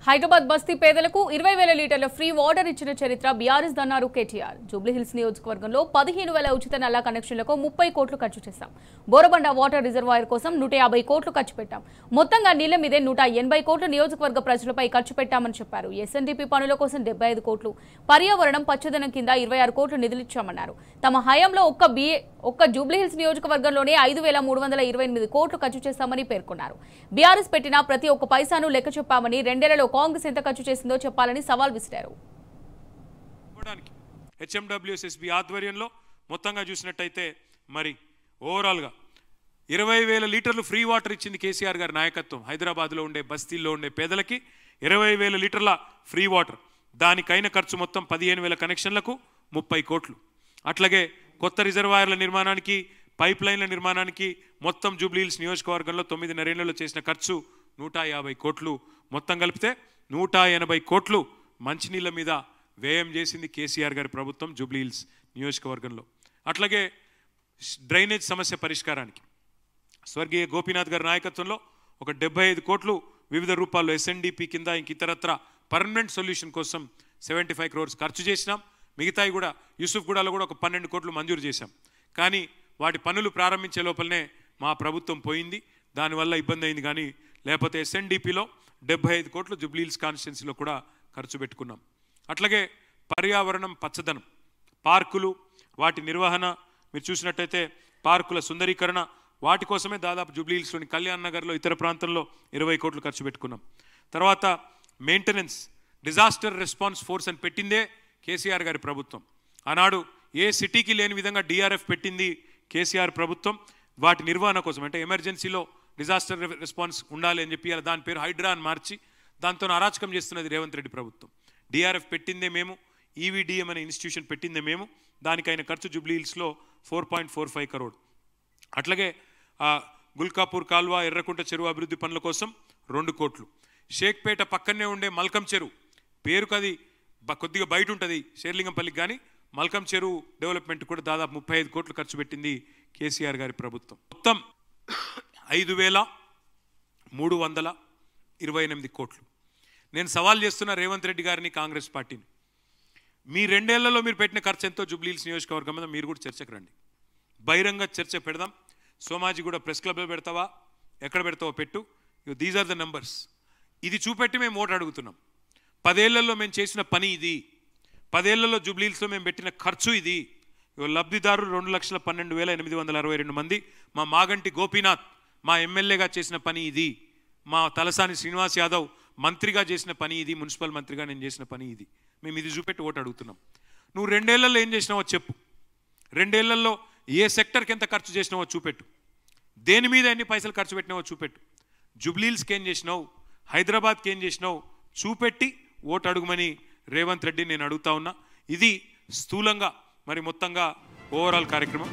హైదరాబాద్ బస్తీ పేదలకు 20,000 లీటర్ల ఫ్రీ వాటర్ ఇచ్చిన చరిత్ర బీఆర్ఎస్ దన్నారు కేటీఆర్. జూబ్లీహిల్స్ నియోజకవర్గంలో 15,000 ఉచిత నల్లా కనెక్షన్లకు 30 కోట్లు ఖర్చు చేశాం. బోరబండ వాటర్ రిజర్వాయర్ కోసం 150 కోట్లు ఖర్చు పెట్టాం. మొత్తంగా నీళ్ల మీదే 180 కోట్లు నియోజకవర్గ ప్రజలపై ఖర్చు పెట్టామని చెప్పారు. ఎస్ఎన్డీపీ పనుల కోసం 75 కోట్లు, పర్యావరణం పచ్చదనం కింద 26 కోట్లు నిధులిచ్చామన్నారు. తమ హయాంలో ఒక్క జూబ్లీహిల్స్ నియోజకవర్గంలోనే 5,328 కోట్లు ఖర్చు చేశామని పేర్కొన్నారు. బీఆర్ఎస్ పెట్టిన ప్రతి ఒక్క పైసాను లెక్క చెప్పామని, రెండేళ్లలో కాంగ్రెస్ ఎంత ఖర్చు చేసిందో చెప్పాలని సవాల్ విసిరారు. హెచ్ఎండబ్ల్యూఎస్ఎస్బీ ఆధ్వర్యంలో మొత్తంగా చూసినట్టయితే మరి ఓవరాల్ గా 20,000 లీటర్లు ఫ్రీ వాటర్ ఇచ్చింది కేసీఆర్ గారి నాయకత్వం. హైదరాబాద్లో ఉండే బస్తీల్లో ఉండే పేదలకి 20,000 లీటర్ల ఫ్రీ వాటర్, దానికైన ఖర్చు మొత్తం 15,000 కనెక్షన్లకు 30 కోట్లు. అట్లాగే కొత్త రిజర్వాయర్ల నిర్మాణానికి, పైప్ లైన్ల నిర్మాణానికి మొత్తం జూబ్లీహిల్స్ నియోజకవర్గంలో 9.5 ఏళ్లలో చేసిన ఖర్చు 150 కోట్లు. మొత్తం కలిపితే 180 కోట్లు మంచినీళ్ళ మీద వ్యయం చేసింది కేసీఆర్ గారి ప్రభుత్వం జూబ్లీహిల్స్ నియోజకవర్గంలో. అట్లాగే డ్రైనేజ్ సమస్య పరిష్కారానికి స్వర్గీయ గోపీనాథ్ గారి నాయకత్వంలో ఒక 75 కోట్లు వివిధ రూపాల్లో ఎస్ఎన్డీపీ కింద ఇంక ఇతరత్ర పర్మనెంట్ సొల్యూషన్ కోసం 75 crores ఖర్చు చేసినాం. మిగతాయి కూడా యూసుఫ్గూడలో కూడా ఒక 12 కోట్లు మంజూరు చేశాం. కానీ వాటి పనులు ప్రారంభించే లోపలనే మా ప్రభుత్వం పోయింది, దానివల్ల ఇబ్బంది అయింది. కానీ లేకపోతే ఎస్ఎన్డీపీలో 75 కోట్లు జూబ్లీహిల్స్ కాన్స్టిట్యున్సీలో కూడా ఖర్చు పెట్టుకున్నాం. అట్లాగే పర్యావరణం పచ్చదనం, పార్కులు, వాటి నిర్వహణ మీరు చూసినట్టయితే పార్కుల సుందరీకరణ, వాటి కోసమే దాదాపు జూబ్లీహిల్స్లోని కళ్యాణ్ నగర్లో ఇతర ప్రాంతంలో 20 కోట్లు ఖర్చు పెట్టుకున్నాం. తర్వాత మెయింటెనెన్స్, డిజాస్టర్ రెస్పాన్స్ ఫోర్స్ అని పెట్టిందే కేసీఆర్ గారి ప్రభుత్వం. ఆనాడు ఏ సిటీకి లేని విధంగా డిఆర్ఎఫ్ పెట్టింది కేసీఆర్ ప్రభుత్వం. వాటి నిర్వహణ కోసం అంటే ఎమర్జెన్సీలో డిజాస్టర్ రెస్పాన్స్ ఉండాలి అని చెప్పి దాని పేరు హైడ్రా అని మార్చి దాంతో అరాచకం చేస్తున్నది రేవంత్ రెడ్డి ప్రభుత్వం. డిఆర్ఎఫ్ పెట్టిందే మేము, ఈవీడిఎం అనే ఇన్స్టిట్యూషన్ పెట్టిందే మేము. దానికైన ఖర్చు జూబ్లీహిల్స్లో 4.45 crore. అట్లాగే గుల్కాపూర్ కాల్వ, ఎర్రకుంట చెరువు అభివృద్ధి పనుల కోసం 2 కోట్లు. షేక్పేట పక్కనే ఉండే మల్కం చెరువు, పేరుకు అది కొద్దిగా బయట ఉంటుంది షేర్లింగంపల్లికి, కానీ మల్కం చెరువు డెవలప్మెంట్ కూడా దాదాపు 35 కోట్లు ఖర్చు పెట్టింది కేసీఆర్ గారి ప్రభుత్వం. మొత్తం 5,328 కోట్లు. నేను సవాల్ చేస్తున్న రేవంత్ రెడ్డి గారిని, కాంగ్రెస్ పార్టీని, మీ 2 ఏళ్లలో మీరు పెట్టిన ఖర్చు ఎంతో జూబ్లీహిల్స్ నియోజకవర్గం మీద మీరు కూడా చర్చకు రండి. బహిరంగ చర్చ పెడదాం. సోమాజీ కూడా ప్రెస్ క్లబ్లో పెడతావా, ఎక్కడ పెడతావో పెట్టు. These are the numbers. ఇది చూపెట్టి మేము ఓటు అడుగుతున్నాం. 10 ఏళ్లలో మేము చేసిన పని ఇది, 10 ఏళ్లలో జూబ్లీహిల్స్లో మేము పెట్టిన ఖర్చు ఇది. లబ్ధిదారులు 2,12,862 మంది. మా మాగంటి గోపీనాథ్ మా ఎమ్మెల్యేగా చేసిన పని ఇది. మా తలసాని శ్రీనివాస్ యాదవ్ మంత్రిగా చేసిన పని ఇది. మున్సిపల్ మంత్రిగా నేను చేసిన పని ఇది. మేము ఇది చూపెట్టి ఓటు అడుగుతున్నాం. నువ్వు 2 ఏళ్లలో ఏం చేసినావో చెప్పు. 2 ఏళ్లలో ఏ సెక్టర్కి ఎంత ఖర్చు చేసినావో చూపెట్టు. దేని మీద ఎన్ని పైసలు ఖర్చు పెట్టినావో చూపెట్టు. జూబ్లీహిల్స్కి ఏం చేసినావు, హైదరాబాద్కి ఏం చేసినావు చూపెట్టి ఓటు అడుగుమని రేవంత్ రెడ్డి నేను అడుగుతా ఉన్నా. ఇది స్థూలంగా మరి మొత్తంగా ఓవరాల్ కార్యక్రమం.